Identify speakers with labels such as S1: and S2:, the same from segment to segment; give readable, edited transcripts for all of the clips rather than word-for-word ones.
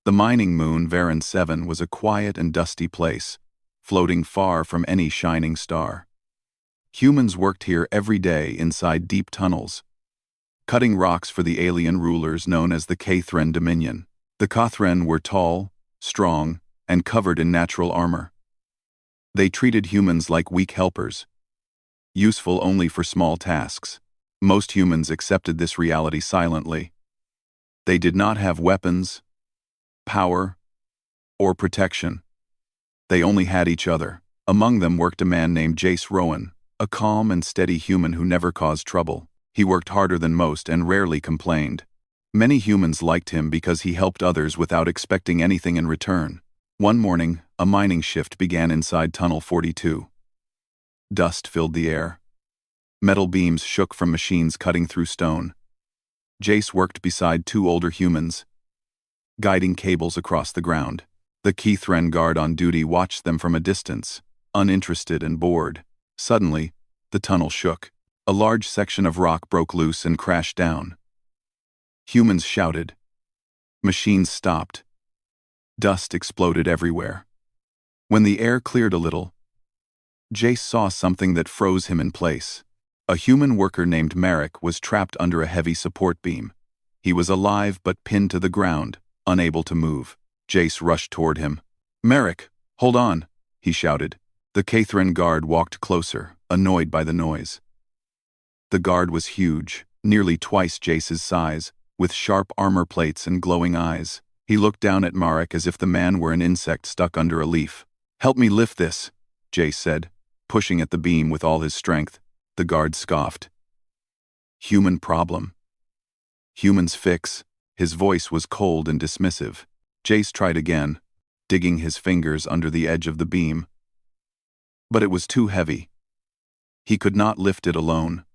S1: The mining moon Varan 7 was a quiet and dusty place, floating far from any shining star. Humans worked here every day inside deep tunnels, cutting rocks for the alien rulers known as the Cathren Dominion. The Cathren were tall, strong, and covered in natural armor. They treated humans like weak helpers, useful only for small tasks. Most humans accepted this reality silently. They did not have weapons, power, or protection. They only had each other. Among them worked a man named Jace Rowan, a calm and steady human who never caused trouble. He worked harder than most and rarely complained. Many humans liked him because he helped others without expecting anything in return. One morning, a mining shift began inside Tunnel 42. Dust filled the air. Metal beams shook from machines cutting through stone. Jace worked beside two older humans, guiding cables across the ground. The Cathren guard on duty watched them from a distance, uninterested and bored. Suddenly, the tunnel shook. A large section of rock broke loose and crashed down. Humans shouted. Machines stopped. Dust exploded everywhere. When the air cleared a little, Jace saw something that froze him in place. A human worker named Merrick was trapped under a heavy support beam. He was alive but pinned to the ground, unable to move. Jace rushed toward him. "Merrick, hold on," he shouted. The Cathren guard walked closer, annoyed by the noise. The guard was huge, nearly twice Jace's size, with sharp armor plates and glowing eyes. He looked down at Marek as if the man were an insect stuck under a leaf. "Help me lift this," Jace said, pushing at the beam with all his strength. The guard scoffed. "Human problem. Humans fix." His voice was cold and dismissive. Jace tried again, digging his fingers under the edge of the beam. But it was too heavy. He could not lift it alone.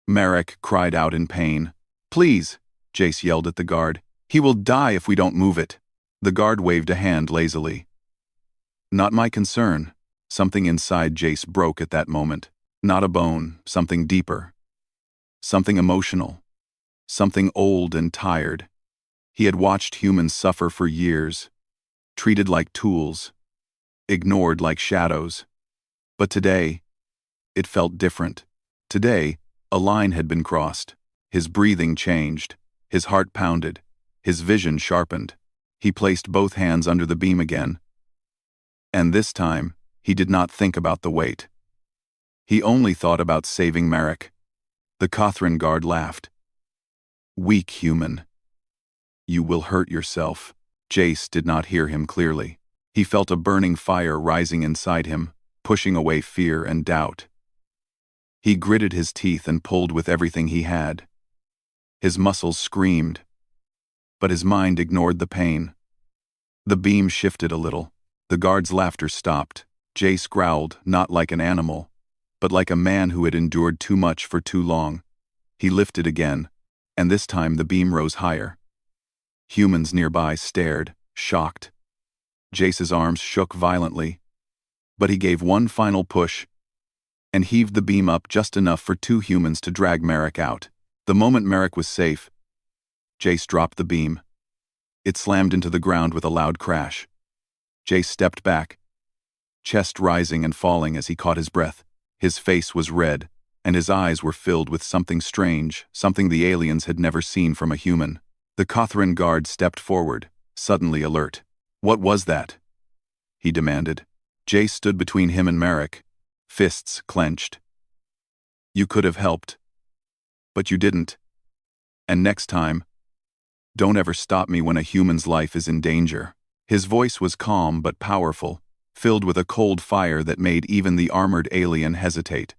S1: Marek cried out in pain. "Please," Jace yelled at the guard. "He will die if we don't move it." The guard waved a hand lazily. "Not my concern." Something inside Jace broke at that moment. Not a bone, something deeper. Something emotional. Something old and tired. He had watched humans suffer for years, treated like tools, ignored like shadows. But today, it felt different. Today, a line had been crossed. His breathing changed. His heart pounded. His vision sharpened. He placed both hands under the beam again. And this time, he did not think about the weight. He only thought about saving Marek. The Cathren guard laughed. "Weak human. You will hurt yourself." Jace did not hear him clearly. He felt a burning fire rising inside him, pushing away fear and doubt. He gritted his teeth and pulled with everything he had. His muscles screamed, but his mind ignored the pain. The beam shifted a little. The guard's laughter stopped. Jace growled, not like an animal, but like a man who had endured too much for too long. He lifted again, and this time the beam rose higher. Humans nearby stared, shocked. Jace's arms shook violently, but he gave one final push and heaved the beam up just enough for two humans to drag Marek out. The moment Marek was safe, Jace dropped the beam. It slammed into the ground with a loud crash. Jace stepped back, chest rising and falling as he caught his breath. His face was red, and his eyes were filled with something strange, something the aliens had never seen from a human. The Cathren guard stepped forward, suddenly alert. "What was that?" he demanded. Jace stood between him and Marek, fists clenched. "You could have helped, but you didn't. And next time, don't ever stop me when a human's life is in danger." His voice was calm but powerful, filled with a cold fire that made even the armored alien hesitate.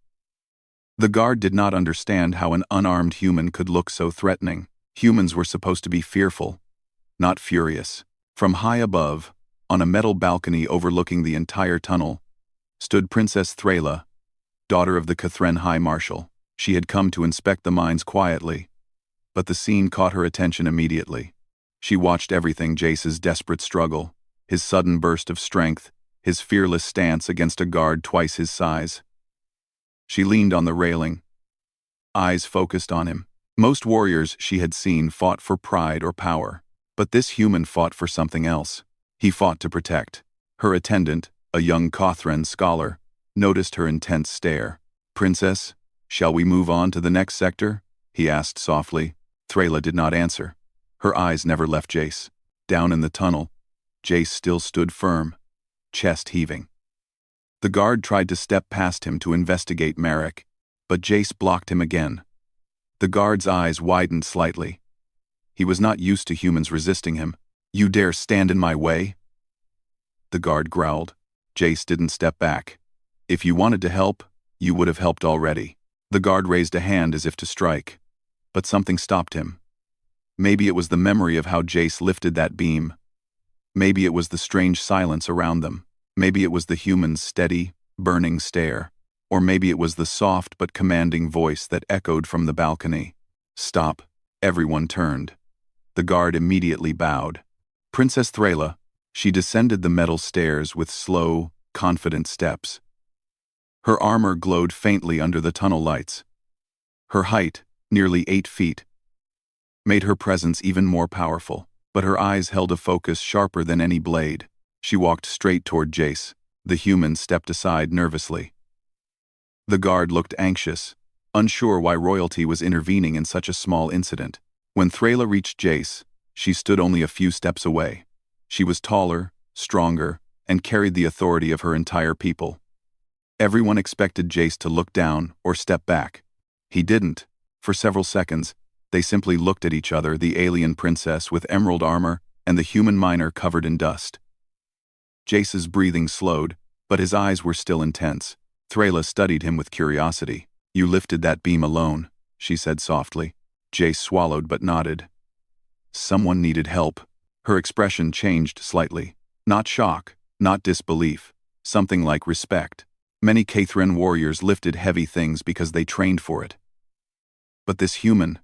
S1: The guard did not understand how an unarmed human could look so threatening. Humans were supposed to be fearful, not furious. From high above, on a metal balcony overlooking the entire tunnel, stood Princess Threla, daughter of the Cathren High Marshal. She had come to inspect the mines quietly, but the scene caught her attention immediately. She watched everything: Jace's desperate struggle, his sudden burst of strength, his fearless stance against a guard twice his size. She leaned on the railing, eyes focused on him. Most warriors she had seen fought for pride or power. But this human fought for something else. He fought to protect. Her attendant, a young Kothran scholar, noticed her intense stare. "Princess, shall we move on to the next sector?" he asked softly. Thrala did not answer. Her eyes never left Jace. Down in the tunnel, Jace still stood firm, chest heaving. The guard tried to step past him to investigate Marek, but Jace blocked him again. The guard's eyes widened slightly. He was not used to humans resisting him. "You dare stand in my way?" The guard growled. Jace didn't step back. "If you wanted to help, you would have helped already." The guard raised a hand as if to strike, but something stopped him. Maybe it was the memory of how Jace lifted that beam. Maybe it was the strange silence around them. Maybe it was the human's steady, burning stare. Or maybe it was the soft but commanding voice that echoed from the balcony. "Stop." Everyone turned. The guard immediately bowed. Princess Thrala. She descended the metal stairs with slow, confident steps. Her armor glowed faintly under the tunnel lights. Her height, nearly 8 feet, made her presence even more powerful, but her eyes held a focus sharper than any blade. She walked straight toward Jace. The human stepped aside nervously. The guard looked anxious, unsure why royalty was intervening in such a small incident. When Thrala reached Jace, she stood only a few steps away. She was taller, stronger, and carried the authority of her entire people. Everyone expected Jace to look down or step back. He didn't. For several seconds, they simply looked at each other, the alien princess with emerald armor and the human miner covered in dust. Jace's breathing slowed, but his eyes were still intense. Thrala studied him with curiosity. "You lifted that beam alone," she said softly. Jace swallowed but nodded. Someone needed help. Her expression changed slightly. Not shock, not disbelief, something like respect. Many Kathrin warriors lifted heavy things because they trained for it. But this human,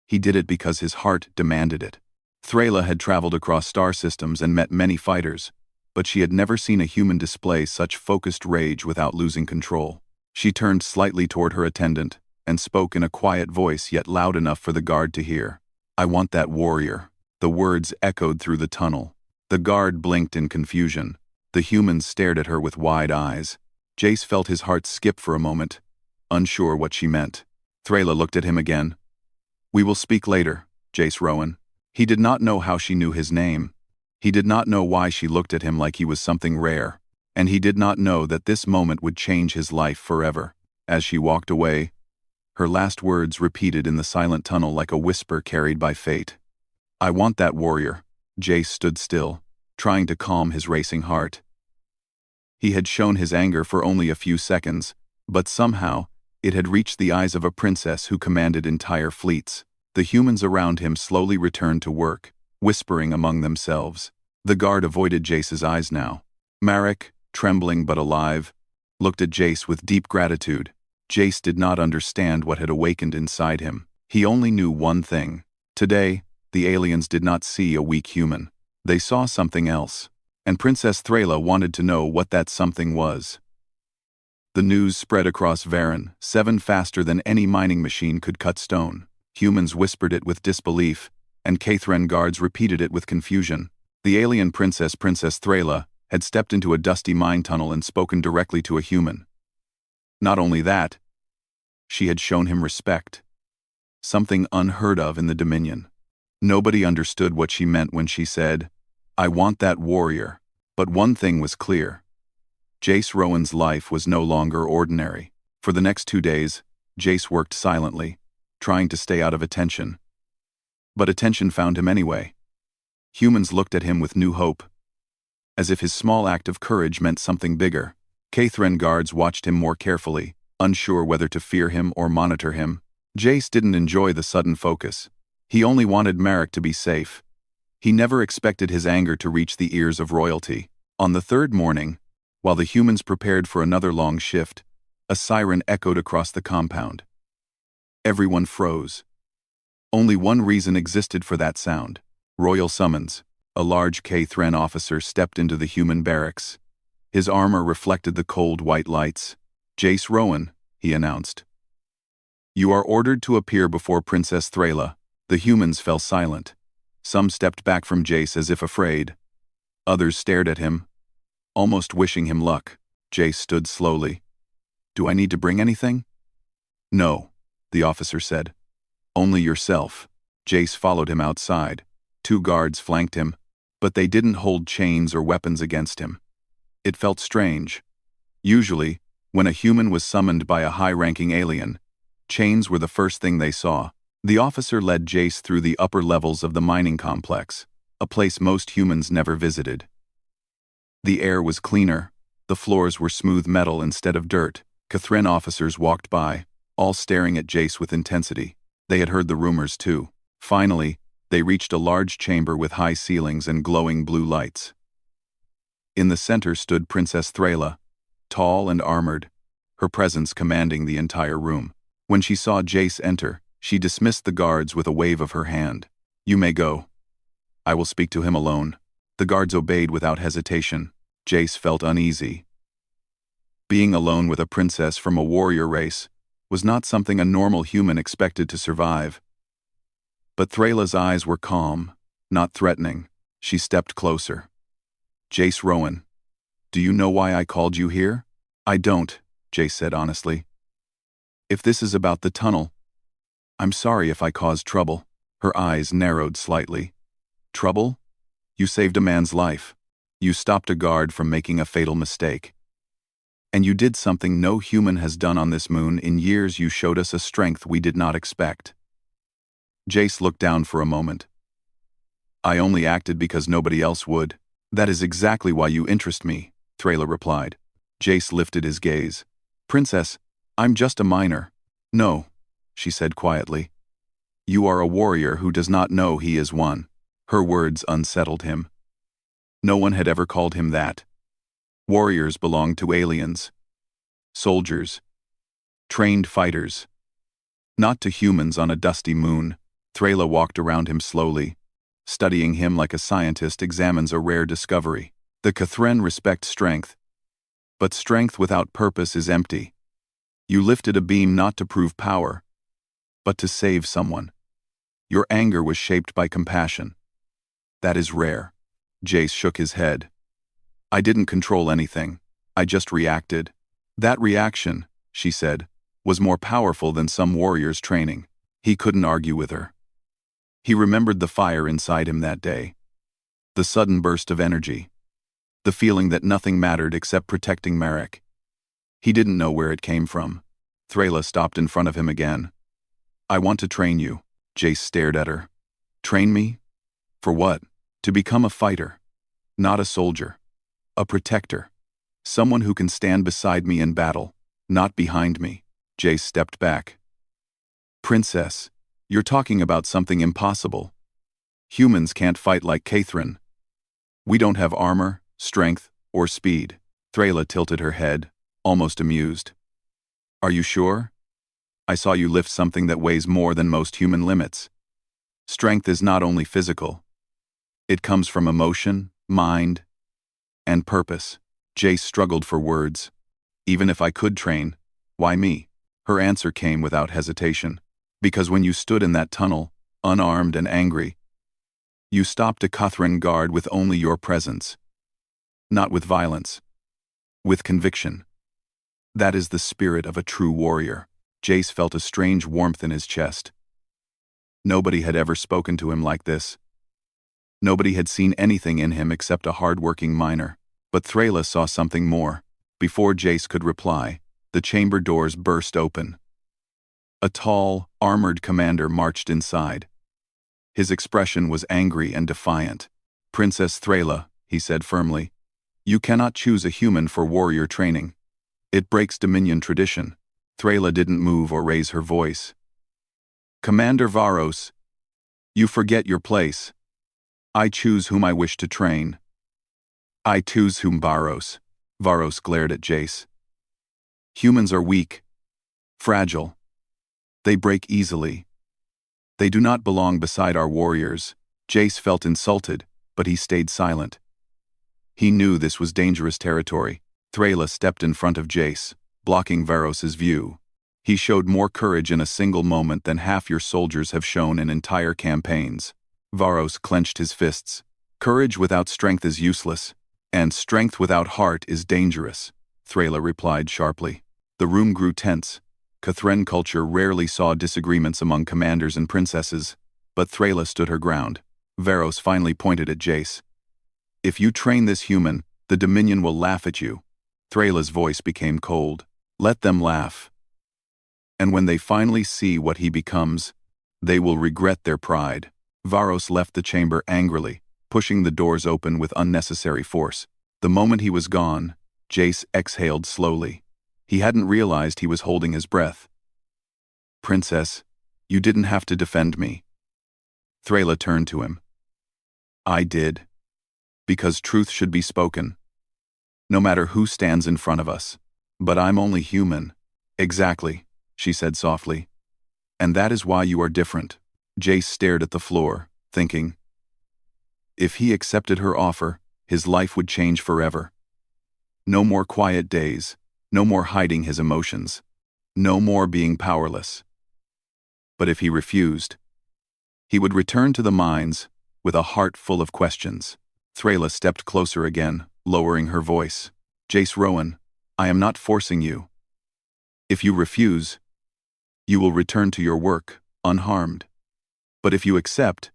S1: he did it because his heart demanded it. Thrala had traveled across star systems and met many fighters, but she had never seen a human display such focused rage without losing control. She turned slightly toward her attendant and spoke in a quiet voice yet loud enough for the guard to hear. "I want that warrior." The words echoed through the tunnel. The guard blinked in confusion. The humans stared at her with wide eyes. Jace felt his heart skip for a moment, unsure what she meant. Thrala looked at him again. "We will speak later, Jace Rowan." He did not know how she knew his name. He did not know why she looked at him like he was something rare. And he did not know that this moment would change his life forever. As she walked away, her last words repeated in the silent tunnel like a whisper carried by fate. "I want that warrior." Jace stood still, trying to calm his racing heart. He had shown his anger for only a few seconds, but somehow, it had reached the eyes of a princess who commanded entire fleets. The humans around him slowly returned to work, whispering among themselves. The guard avoided Jace's eyes now. Marek, trembling but alive, looked at Jace with deep gratitude. Jace did not understand what had awakened inside him. He only knew one thing. Today, the aliens did not see a weak human. They saw something else. And Princess Thrala wanted to know what that something was. The news spread across Varen, 7 faster than any mining machine could cut stone. Humans whispered it with disbelief, and Kathrin guards repeated it with confusion. The alien princess, Princess Thrala, had stepped into a dusty mine tunnel and spoken directly to a human. Not only that, she had shown him respect. Something unheard of in the Dominion. Nobody understood what she meant when she said, "I want that warrior." But one thing was clear. Jace Rowan's life was no longer ordinary. For the next 2 days, Jace worked silently, trying to stay out of attention. But attention found him anyway. Humans looked at him with new hope, as if his small act of courage meant something bigger. Kathrin guards watched him more carefully, unsure whether to fear him or monitor him. Jace didn't enjoy the sudden focus. He only wanted Marek to be safe. He never expected his anger to reach the ears of royalty. On the 3rd morning, while the humans prepared for another long shift, a siren echoed across the compound. Everyone froze. Only one reason existed for that sound. Royal summons. A large Kathrin officer stepped into the human barracks. His armor reflected the cold white lights. "Jace Rowan," he announced. "You are ordered to appear before Princess Thrala." The humans fell silent. Some stepped back from Jace as if afraid. Others stared at him, almost wishing him luck. Jace stood slowly. "Do I need to bring anything?" "No," the officer said. "Only yourself." Jace followed him outside. 2 guards flanked him, but they didn't hold chains or weapons against him. It felt strange. Usually, when a human was summoned by a high-ranking alien, chains were the first thing they saw. The officer led Jace through the upper levels of the mining complex, a place most humans never visited. The air was cleaner. The floors were smooth metal instead of dirt. Catherine officers walked by, all staring at Jace with intensity. They had heard the rumors too. Finally, they reached a large chamber with high ceilings and glowing blue lights. In the center stood Princess Thrala, tall and armored, her presence commanding the entire room. When she saw Jace enter, she dismissed the guards with a wave of her hand. "You may go. I will speak to him alone." The guards obeyed without hesitation. Jace felt uneasy. Being alone with a princess from a warrior race was not something a normal human expected to survive. But Thrala's eyes were calm, not threatening. She stepped closer. "Jace Rowan, do you know why I called you here?" "I don't," Jace said honestly. "If this is about the tunnel, I'm sorry if I caused trouble." Her eyes narrowed slightly. "Trouble? You saved a man's life. You stopped a guard from making a fatal mistake. And you did something no human has done on this moon in years. You showed us a strength we did not expect." Jace looked down for a moment. "I only acted because nobody else would." "That is exactly why you interest me," Thrala replied. Jace lifted his gaze. "Princess, I'm just a miner." "No," she said quietly. "You are a warrior who does not know he is one." Her words unsettled him. No one had ever called him that. Warriors belonged to aliens. Soldiers. Trained fighters. Not to humans on a dusty moon. Thrala walked around him slowly, studying him like a scientist examines a rare discovery. The Cathren respect strength. But strength without purpose is empty. You lifted a beam not to prove power, but to save someone. Your anger was shaped by compassion. That is rare. Jace shook his head. "I didn't control anything. I just reacted." "That reaction," she said, "was more powerful than some warrior's training." He couldn't argue with her. He remembered the fire inside him that day. The sudden burst of energy. The feeling that nothing mattered except protecting Marek. He didn't know where it came from. Thrala stopped in front of him again. "I want to train you." Jace stared at her. "Train me? For what?" "To become a fighter. Not a soldier. A protector. Someone who can stand beside me in battle, not behind me." Jace stepped back. "Princess, you're talking about something impossible. Humans can't fight like Catherine. We don't have armor, strength, or speed." Thrala tilted her head, almost amused. "Are you sure? I saw you lift something that weighs more than most human limits. Strength is not only physical. It comes from emotion, mind, and purpose." Jace struggled for words. "Even if I could train, why me?" Her answer came without hesitation. "Because when you stood in that tunnel, unarmed and angry, you stopped a Catherine guard with only your presence. Not with violence. With conviction. That is the spirit of a true warrior." Jace felt a strange warmth in his chest. Nobody had ever spoken to him like this. Nobody had seen anything in him except a hard-working miner. But Thrala saw something more. Before Jace could reply, the chamber doors burst open. A tall, armored commander marched inside. His expression was angry and defiant. "Princess Thrala," he said firmly, "you cannot choose a human for warrior training. It breaks Dominion tradition." Thrala didn't move or raise her voice. "Commander Varos, you forget your place. I choose whom I wish to train." "I choose whom, Varos." Varos glared at Jace. "Humans are weak. Fragile. They break easily. They do not belong beside our warriors." Jace felt insulted, but he stayed silent. He knew this was dangerous territory. Thrala stepped in front of Jace, blocking Varos's view. "He showed more courage in a single moment than half your soldiers have shown in entire campaigns." Varos clenched his fists. Courage without strength is useless, and strength without heart is dangerous, Thrala replied sharply. The room grew tense. Cathren culture rarely saw disagreements among commanders and princesses, but Thrala stood her ground. Varos finally pointed at Jace. If you train this human, the Dominion will laugh at you. Thrala's voice became cold. Let them laugh. And when they finally see what he becomes, they will regret their pride. Varos left the chamber angrily, pushing the doors open with unnecessary force. The moment he was gone, Jace exhaled slowly. He hadn't realized he was holding his breath. Princess, you didn't have to defend me. Thrala turned to him. I did. Because truth should be spoken. No matter who stands in front of us. But I'm only human. Exactly, she said softly. And that is why you are different. Jace stared at the floor, thinking. If he accepted her offer, his life would change forever. No more quiet days, no more hiding his emotions, no more being powerless. But if he refused, he would return to the mines with a heart full of questions. Thrala stepped closer again, lowering her voice. Jace Rowan, I am not forcing you. If you refuse, you will return to your work, unharmed. But if you accept,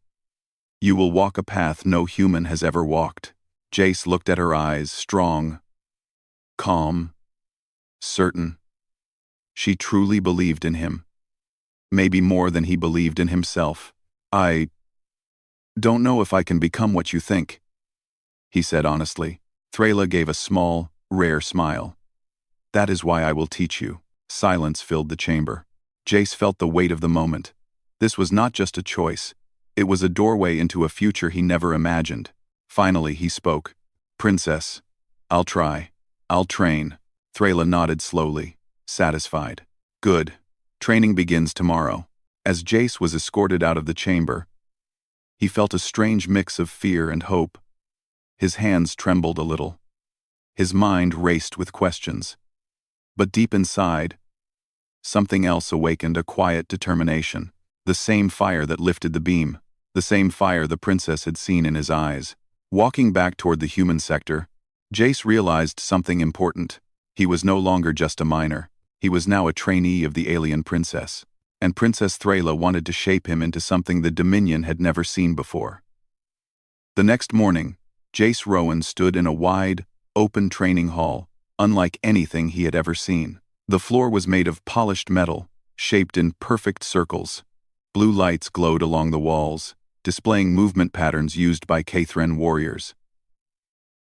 S1: you will walk a path no human has ever walked. Jace looked at her eyes, strong, calm, certain. She truly believed in him. Maybe more than he believed in himself. I don't know if I can become what you think, he said honestly. Thrala gave a small, rare smile. That is why I will teach you. Silence filled the chamber. Jace felt the weight of the moment. This was not just a choice. It was a doorway into a future he never imagined. Finally, he spoke. Princess, I'll try. I'll train. Thrala nodded slowly, satisfied. Good. Training begins tomorrow. As Jace was escorted out of the chamber, he felt a strange mix of fear and hope. His hands trembled a little. His mind raced with questions. But deep inside, something else awakened, a quiet determination. The same fire that lifted the beam. The same fire the princess had seen in his eyes. Walking back toward the human sector, Jace realized something important. He was no longer just a miner. He was now a trainee of the alien princess. And Princess Thrala wanted to shape him into something the Dominion had never seen before. The next morning, Jace Rowan stood in a wide, open training hall, unlike anything he had ever seen. The floor was made of polished metal, shaped in perfect circles. Blue lights glowed along the walls, displaying movement patterns used by Cathren warriors.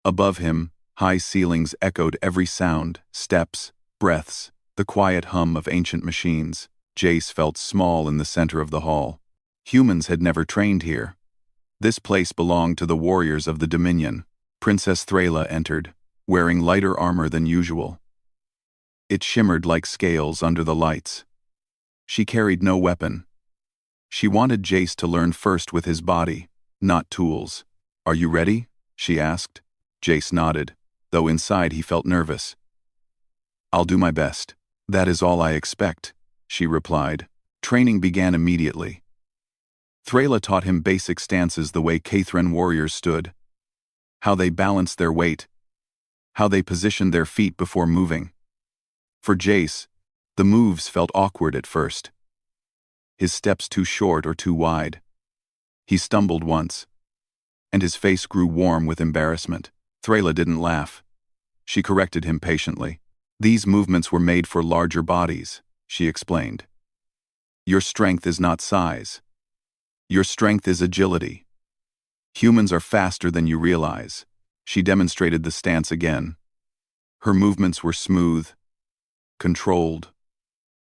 S1: Above him, high ceilings echoed every sound, steps, breaths, the quiet hum of ancient machines. Jace felt small in the center of the hall. Humans had never trained here. This place belonged to the warriors of the Dominion. Princess Thrala entered, wearing lighter armor than usual. It shimmered like scales under the lights. She carried no weapon. She wanted Jace to learn first with his body, not tools. Are you ready? She asked. Jace nodded, though inside he felt nervous. I'll do my best. That is all I expect, she replied. Training began immediately. Thrala taught him basic stances the way Cathren warriors stood, how they balanced their weight, how they positioned their feet before moving. For Jace, the moves felt awkward at first. His steps too short or too wide. He stumbled once, and his face grew warm with embarrassment. Thrala didn't laugh. She corrected him patiently. These movements were made for larger bodies, she explained. Your strength is not size. Your strength is agility. Humans are faster than you realize. She demonstrated the stance again. Her movements were smooth, controlled,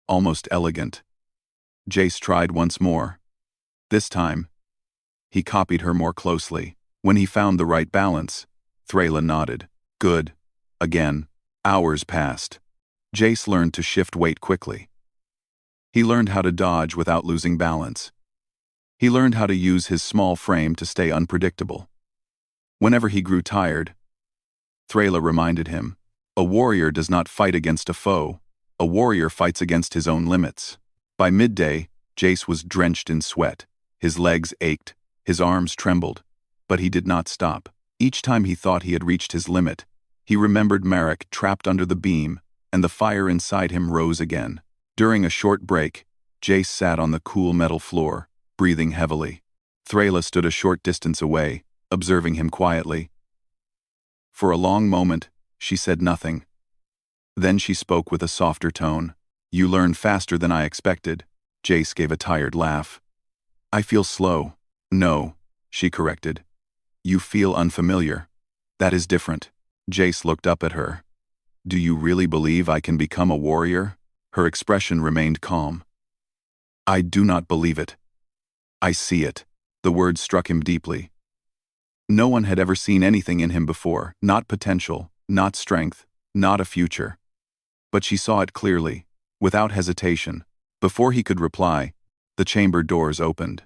S1: almost elegant. Jace tried once more. This time, he copied her more closely. When he found the right balance, Thrala nodded. Good. Again. Hours passed. Jace learned to shift weight quickly. He learned how to dodge without losing balance. He learned how to use his small frame to stay unpredictable. Whenever he grew tired, Thrala reminded him, a warrior does not fight against a foe. A warrior fights against his own limits. By midday, Jace was drenched in sweat. His legs ached, His arms trembled, but he did not stop. Each time he thought he had reached his limit, he remembered Marek trapped under the beam, and the fire inside him rose again. During a short break, Jace sat on the cool metal floor, breathing heavily. Thrala stood a short distance away, observing him quietly. For a long moment, she said nothing. Then she spoke with a softer tone. "You learn faster than I expected." Jace gave a tired laugh. "I feel slow." "No," she corrected. "You feel unfamiliar. That is different." Jace looked up at her. "Do you really believe I can become a warrior?" Her expression remained calm. "I do not believe it. I see it." The words struck him deeply. No one had ever seen anything in him before, not potential, not strength, not a future. But she saw it clearly, without hesitation. Before he could reply, the chamber doors opened.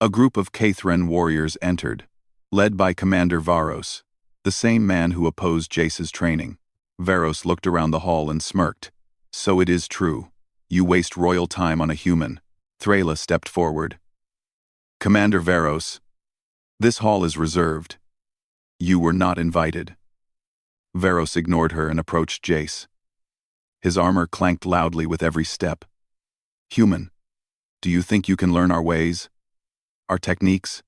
S1: A group of Kathran warriors entered, led by Commander Varos, the same man who opposed Jace's training. Varos looked around the hall and smirked. "So it is true. You waste royal time on a human." Thrala stepped forward. "Commander Varos, this hall is reserved. You were not invited." Varos ignored her and approached Jace. His armor clanked loudly with every step. "Human, do you think you can learn our ways? Our techniques?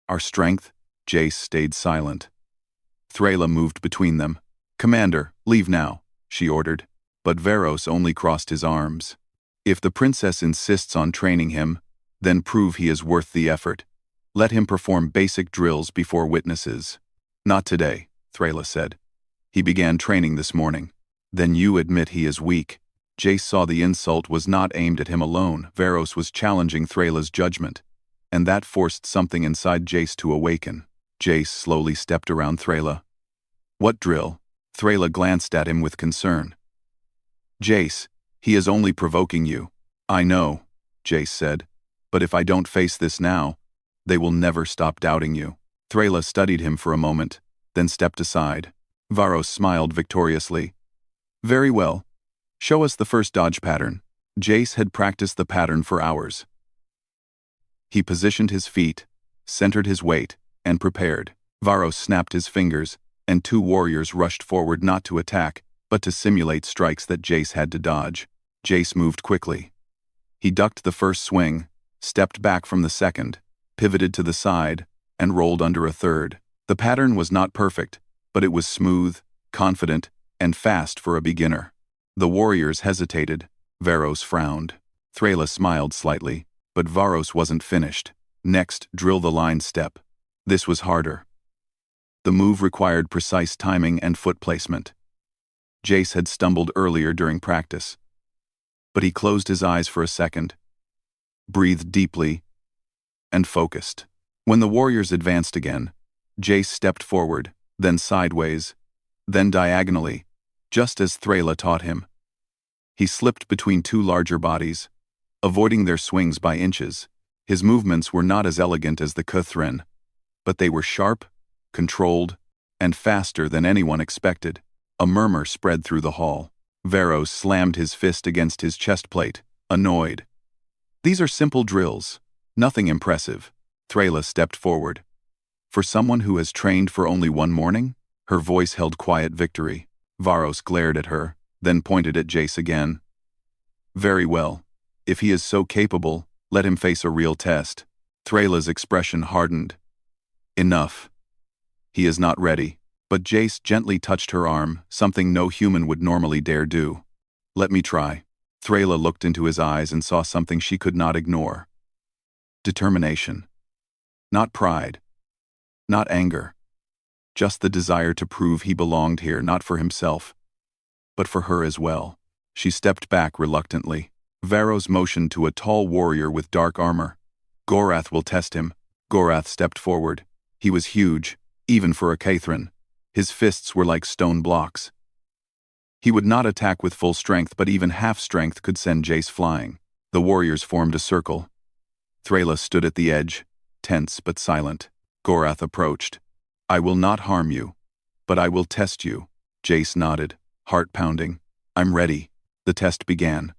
S1: Our strength?" Jace stayed silent. Thrala moved between them. "Commander, leave now," she ordered. But Varos only crossed his arms. "If the princess insists on training him, then prove he is worth the effort. Let him perform basic drills before witnesses." "Not today," Thrala said. "He began training this morning." "Then you admit he is weak." Jace saw the insult was not aimed at him alone. Varos was challenging Thrala's judgment, and that forced something inside Jace to awaken. Jace slowly stepped around Thrala. "What drill?" Thrala glanced at him with concern. "Jace, he is only provoking you." "I know," Jace said, "but if I don't face this now, they will never stop doubting you." Thrala studied him for a moment, then stepped aside. Varos smiled victoriously. "Very well. Show us the first dodge pattern." Jace had practiced the pattern for hours. He positioned his feet, centered his weight, and prepared. Varos snapped his fingers, and two warriors rushed forward not to attack, but to simulate strikes that Jace had to dodge. Jace moved quickly. He ducked the first swing, stepped back from the second, pivoted to the side, and rolled under a third. The pattern was not perfect, but it was smooth, confident, and fast for a beginner. The warriors hesitated. Varos frowned. Thrala smiled slightly, but Varos wasn't finished. "Next, drill the line step." This was harder. The move required precise timing and foot placement. Jace had stumbled earlier during practice, but he closed his eyes for a second, breathed deeply, and focused. When the warriors advanced again, Jace stepped forward, then sideways, then diagonally, just as Thrala taught him. He slipped between two larger bodies, avoiding their swings by inches. His movements were not as elegant as the Kuthrin, but they were sharp, controlled, and faster than anyone expected. A murmur spread through the hall. Varos slammed his fist against his chest plate, annoyed. "These are simple drills, nothing impressive." Thrala stepped forward. "For someone who has trained for only one morning?" Her voice held quiet victory. Varos glared at her, then pointed at Jace again. "Very well. If he is so capable, let him face a real test." Thrala's expression hardened. "Enough. He is not ready." But Jace gently touched her arm, something no human would normally dare do. "Let me try." Thrala looked into his eyes and saw something she could not ignore. Determination. Not pride. Not anger. Just the desire to prove he belonged here, not for himself, but for her as well. She stepped back reluctantly. Varos motioned to a tall warrior with dark armor. "Gorath will test him." Gorath stepped forward. He was huge, even for a Kathran. His fists were like stone blocks. He would not attack with full strength, but even half strength could send Jace flying. The warriors formed a circle. Thrala stood at the edge, tense but silent. Gorath approached. "I will not harm you, but I will test you." Jace nodded, heart pounding. "I'm ready." The test began.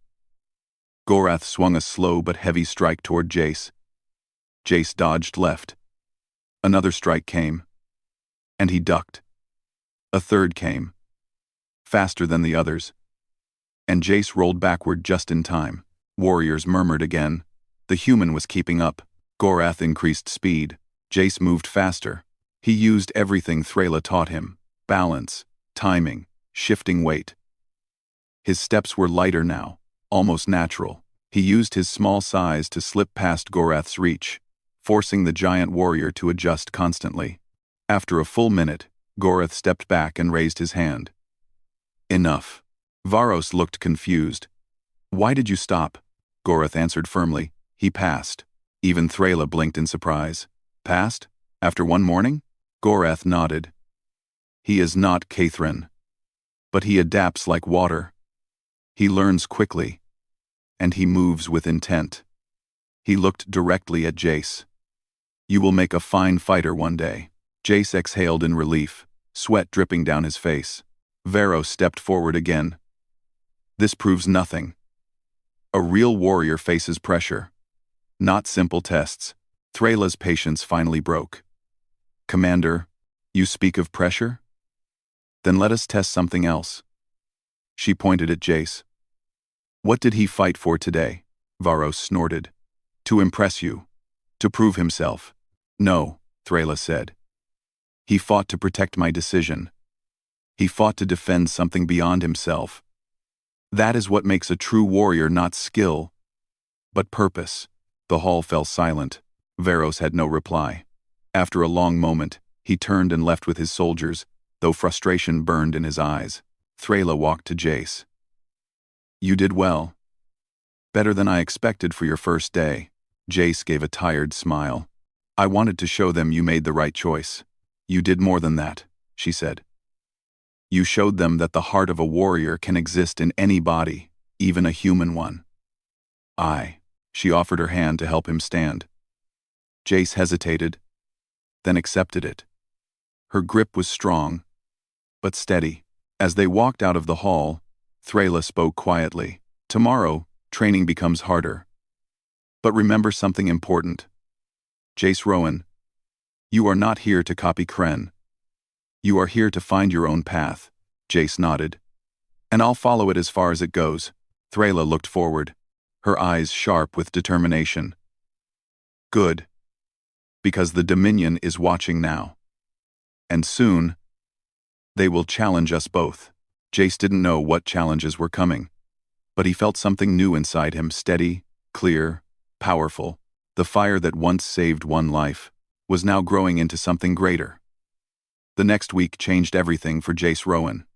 S1: Gorath swung a slow but heavy strike toward Jace. Jace dodged left. Another strike came, and he ducked. A third came, faster than the others, and Jace rolled backward just in time. Warriors murmured again. The human was keeping up. Gorath increased speed. Jace moved faster. He used everything Threla taught him: balance, timing, shifting weight. His steps were lighter now, almost natural. He used his small size to slip past Gorath's reach, forcing the giant warrior to adjust constantly. After a full minute, Gorath stepped back and raised his hand. Enough. Varos looked confused. Why did you stop? Gorath answered firmly. He passed. Even Threla blinked in surprise. Passed? After one morning? Gorath nodded. He is not Caithrin. But he adapts like water. He learns quickly. And he moves with intent. He looked directly at Jace. You will make a fine fighter one day. Jace exhaled in relief, sweat dripping down his face. Varos stepped forward again. This proves nothing. A real warrior faces pressure. Not simple tests. Threla's patience finally broke. Commander, you speak of pressure? Then let us test something else. She pointed at Jace. What did he fight for today? Varos snorted. To impress you. To prove himself. No, Threla said. He fought to protect my decision. He fought to defend something beyond himself. That is what makes a true warrior not skill, but purpose. The hall fell silent. Varos had no reply. After a long moment, he turned and left with his soldiers, though frustration burned in his eyes. Threla walked to Jace. You did well. Better than I expected for your first day. Jace gave a tired smile. I wanted to show them you made the right choice. You did more than that, she said. You showed them that the heart of a warrior can exist in any body, even a human one. She offered her hand to help him stand. Jace hesitated, then accepted it. Her grip was strong, but steady. As they walked out of the hall, Threla spoke quietly. Tomorrow, training becomes harder. But remember something important. Jace Rowan, you are not here to copy Kren. You are here to find your own path. Jace nodded. And I'll follow it as far as it goes. Threla looked forward, her eyes sharp with determination. Good. Because the Dominion is watching now. And soon, they will challenge us both. Jace didn't know what challenges were coming, but he felt something new inside him, steady, clear, powerful. The fire that once saved one life was now growing into something greater. The next week changed everything for Jace Rowan.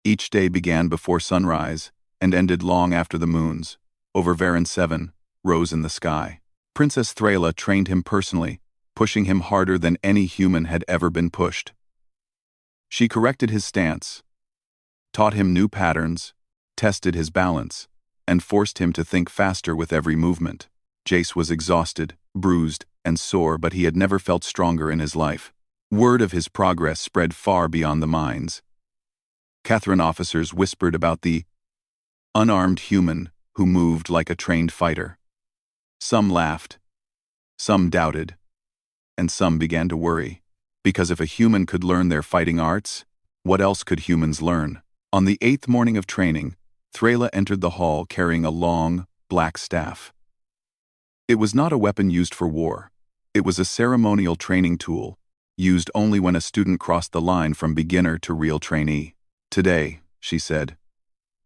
S1: Each day began before sunrise and ended long after the moons. Over Varen 7, rose in the sky. Princess Threla trained him personally, pushing him harder than any human had ever been pushed. She corrected his stance, taught him new patterns, tested his balance, and forced him to think faster with every movement. Jace was exhausted, bruised, and sore, but he had never felt stronger in his life. Word of his progress spread far beyond the mines. Catherine officers whispered about the unarmed human who moved like a trained fighter. Some laughed, some doubted, and some began to worry. Because if a human could learn their fighting arts, what else could humans learn? On the 8th morning of training, Threla entered the hall carrying a long, black staff. It was not a weapon used for war. It was a ceremonial training tool, used only when a student crossed the line from beginner to real trainee. Today, she said,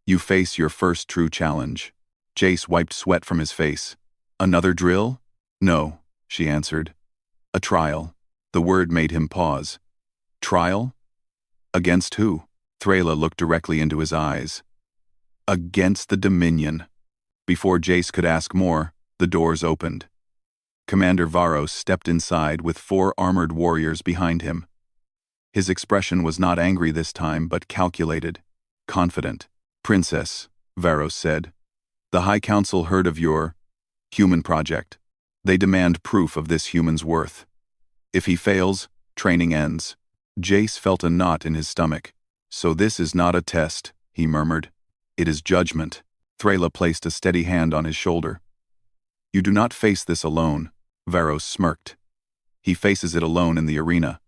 S1: you face your first true challenge. Jace wiped sweat from his face. Another drill? No, she answered. A trial. The word made him pause. Trial? Against who? Threla looked directly into his eyes. Against the Dominion. Before Jace could ask more, the doors opened. Commander Varos stepped inside with 4 armored warriors behind him. His expression was not angry this time, but calculated, confident. Princess, Varos said, the High Council heard of your human project. They demand proof of this human's worth. If he fails, training ends. Jace felt a knot in his stomach. So this is not a test, he murmured. It is judgment. Threla placed a steady hand on his shoulder. You do not face this alone. Varos smirked. He faces it alone in the arena.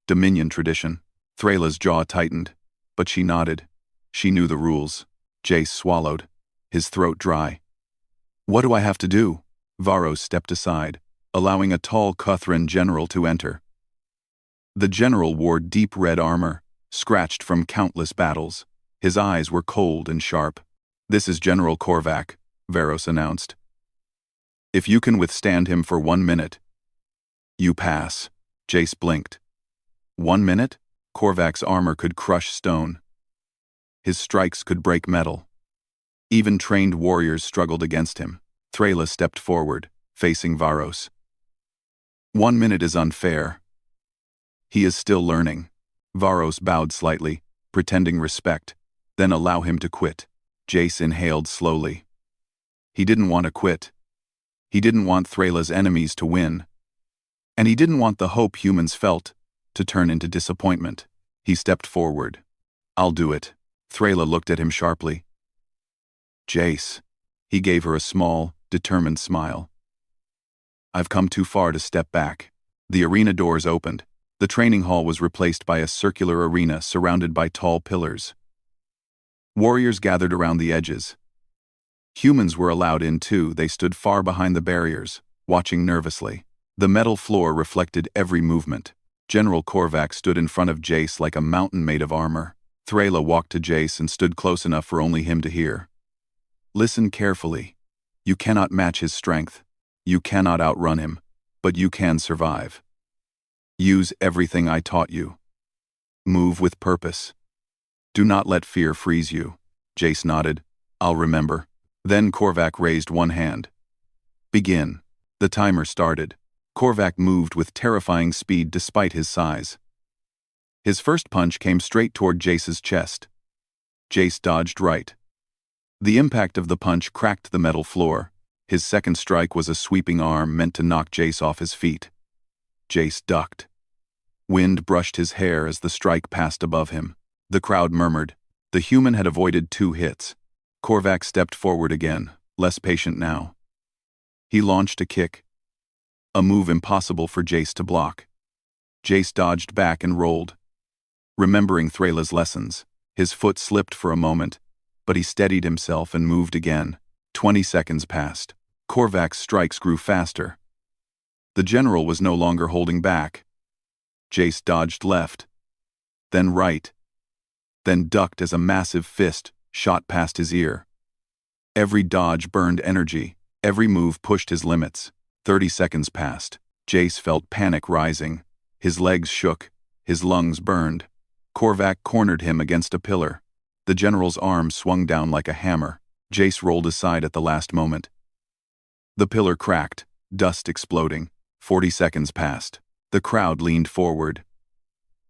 S1: Dominion tradition. Thrala's jaw tightened, but she nodded. She knew the rules. Jace swallowed, his throat dry. What do I have to do? Varos stepped aside, allowing a tall Cuthran general to enter. The general wore deep red armor, scratched from countless battles. His eyes were cold and sharp. This is General Korvac, Varos announced. If you can withstand him for 1 minute. You pass. Jace blinked. 1 minute? Korvac's armor could crush stone. His strikes could break metal. Even trained warriors struggled against him. Thrala stepped forward, facing Varos. 1 minute is unfair. He is still learning. Varos bowed slightly, pretending respect, then allow him to quit. Jace inhaled slowly. He didn't want to quit. He didn't want Thrala's enemies to win. And he didn't want the hope humans felt to turn into disappointment. He stepped forward. I'll do it. Thrala looked at him sharply. Jace. He gave her a small, determined smile. I've come too far to step back. The arena doors opened. The training hall was replaced by a circular arena surrounded by tall pillars. Warriors gathered around the edges. Humans were allowed in too. They stood far behind the barriers, watching nervously. The metal floor reflected every movement. General Korvac stood in front of Jace like a mountain made of armor. Thrala walked to Jace and stood close enough for only him to hear. Listen carefully. You cannot match his strength. You cannot outrun him, but you can survive. Use everything I taught you. Move with purpose. Do not let fear freeze you. Jace nodded. I'll remember. Then Korvac raised one hand. Begin. The timer started. Korvac moved with terrifying speed despite his size. His first punch came straight toward Jace's chest. Jace dodged right. The impact of the punch cracked the metal floor. His second strike was a sweeping arm meant to knock Jace off his feet. Jace ducked. Wind brushed his hair as the strike passed above him. The crowd murmured. The human had avoided 2 hits. Korvac stepped forward again, less patient now. He launched a kick. A move impossible for Jace to block. Jace dodged back and rolled. Remembering Thrala's lessons, his foot slipped for a moment, but he steadied himself and moved again. 20 seconds passed. Korvac's strikes grew faster. The general was no longer holding back. Jace dodged left, then right, then ducked as a massive fist shot past his ear. Every dodge burned energy, every move pushed his limits. 30 seconds passed. Jace felt panic rising. His legs shook, his lungs burned. Korvac cornered him against a pillar. The general's arm swung down like a hammer. Jace rolled aside at the last moment. The pillar cracked, dust exploding. 40 seconds passed. The crowd leaned forward.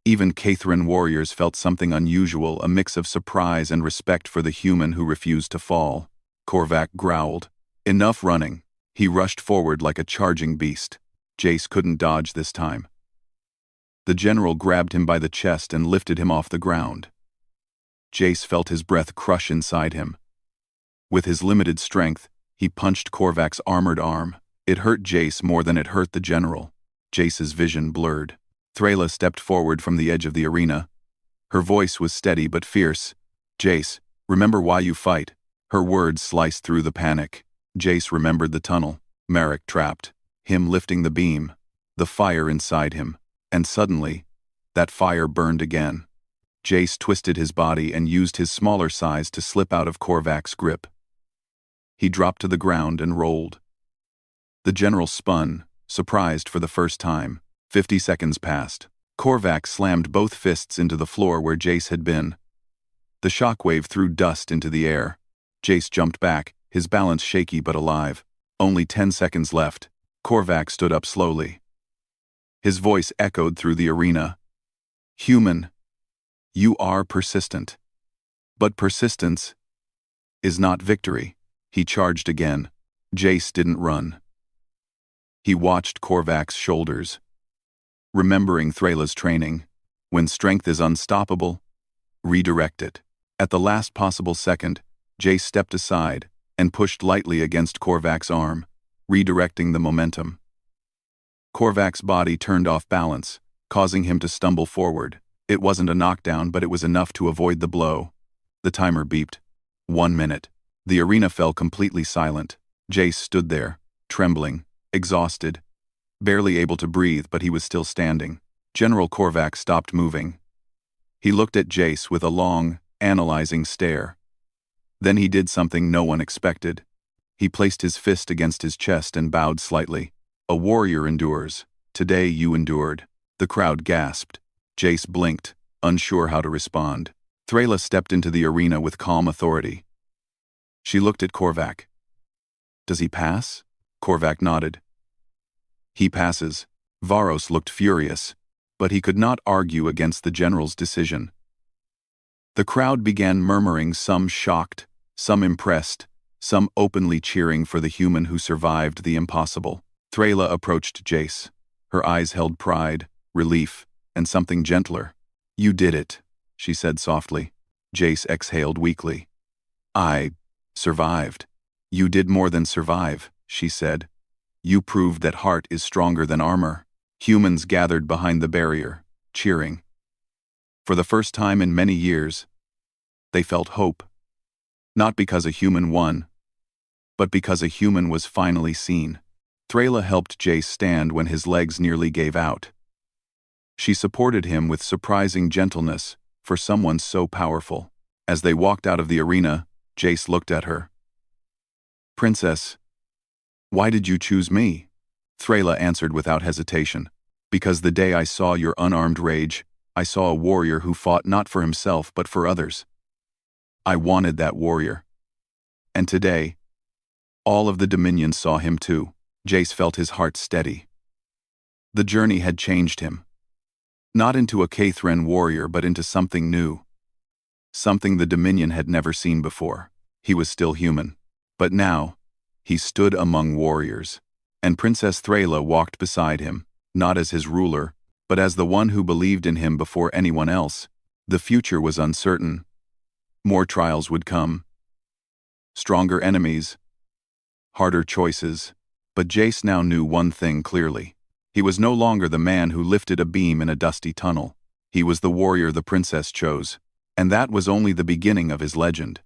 S1: Even Cathrin warriors felt something unusual, a mix of surprise and respect for the human who refused to fall. Korvac growled. Enough running. He rushed forward like a charging beast. Jace couldn't dodge this time. The general grabbed him by the chest and lifted him off the ground. Jace felt his breath crush inside him. With his limited strength, he punched Korvac's armored arm. It hurt Jace more than it hurt the general. Jace's vision blurred. Thrala stepped forward from the edge of the arena. Her voice was steady but fierce. Jace, remember why you fight. Her words sliced through the panic. Jace remembered the tunnel. Marek trapped. Him lifting the beam. The fire inside him. And suddenly, that fire burned again. Jace twisted his body and used his smaller size to slip out of Korvac's grip. He dropped to the ground and rolled. The general spun, surprised for the first time. 50 seconds passed. Korvac slammed both fists into the floor where Jace had been. The shockwave threw dust into the air. Jace jumped back, his balance shaky but alive. Only 10 seconds left. Korvac stood up slowly. His voice echoed through the arena. Human, you are persistent. But persistence is not victory. He charged again. Jace didn't run. He watched Korvac's shoulders. Remembering Thrala's training, when strength is unstoppable, redirect it. At the last possible second, Jace stepped aside and pushed lightly against Korvac's arm, redirecting the momentum. Korvac's body turned off balance, causing him to stumble forward. It wasn't a knockdown, but it was enough to avoid the blow. The timer beeped. 1 minute. The arena fell completely silent. Jace stood there, trembling, exhausted, barely able to breathe, but he was still standing. General Korvac stopped moving. He looked at Jace with a long, analyzing stare. Then he did something no one expected. He placed his fist against his chest and bowed slightly. A warrior endures. Today you endured. The crowd gasped. Jace blinked, unsure how to respond. Threla stepped into the arena with calm authority. She looked at Korvac. Does he pass? Korvac nodded. He passes. Varos looked furious, but he could not argue against the general's decision. The crowd began murmuring, some shocked, some impressed, some openly cheering for the human who survived the impossible. Threla approached Jace. Her eyes held pride, relief, and something gentler. You did it, she said softly. Jace exhaled weakly. I survived. You did more than survive, she said. You proved that heart is stronger than armor. Humans gathered behind the barrier, cheering. For the first time in many years, they felt hope. Not because a human won, but because a human was finally seen. Threla helped Jace stand when his legs nearly gave out. She supported him with surprising gentleness for someone so powerful. As they walked out of the arena, Jace looked at her. Princess, why did you choose me? Threla answered without hesitation. Because the day I saw your unarmed rage, I saw a warrior who fought not for himself but for others. I wanted that warrior. And today, all of the Dominion saw him too. Jace felt his heart steady. The journey had changed him. Not into a Cathran warrior, but into something new. Something the Dominion had never seen before. He was still human. But now, he stood among warriors. And Princess Threla walked beside him, not as his ruler, but as the one who believed in him before anyone else. The future was uncertain. More trials would come. Stronger enemies. Harder choices. But Jace now knew one thing clearly. He was no longer the man who lifted a beam in a dusty tunnel. He was the warrior the princess chose. And that was only the beginning of his legend.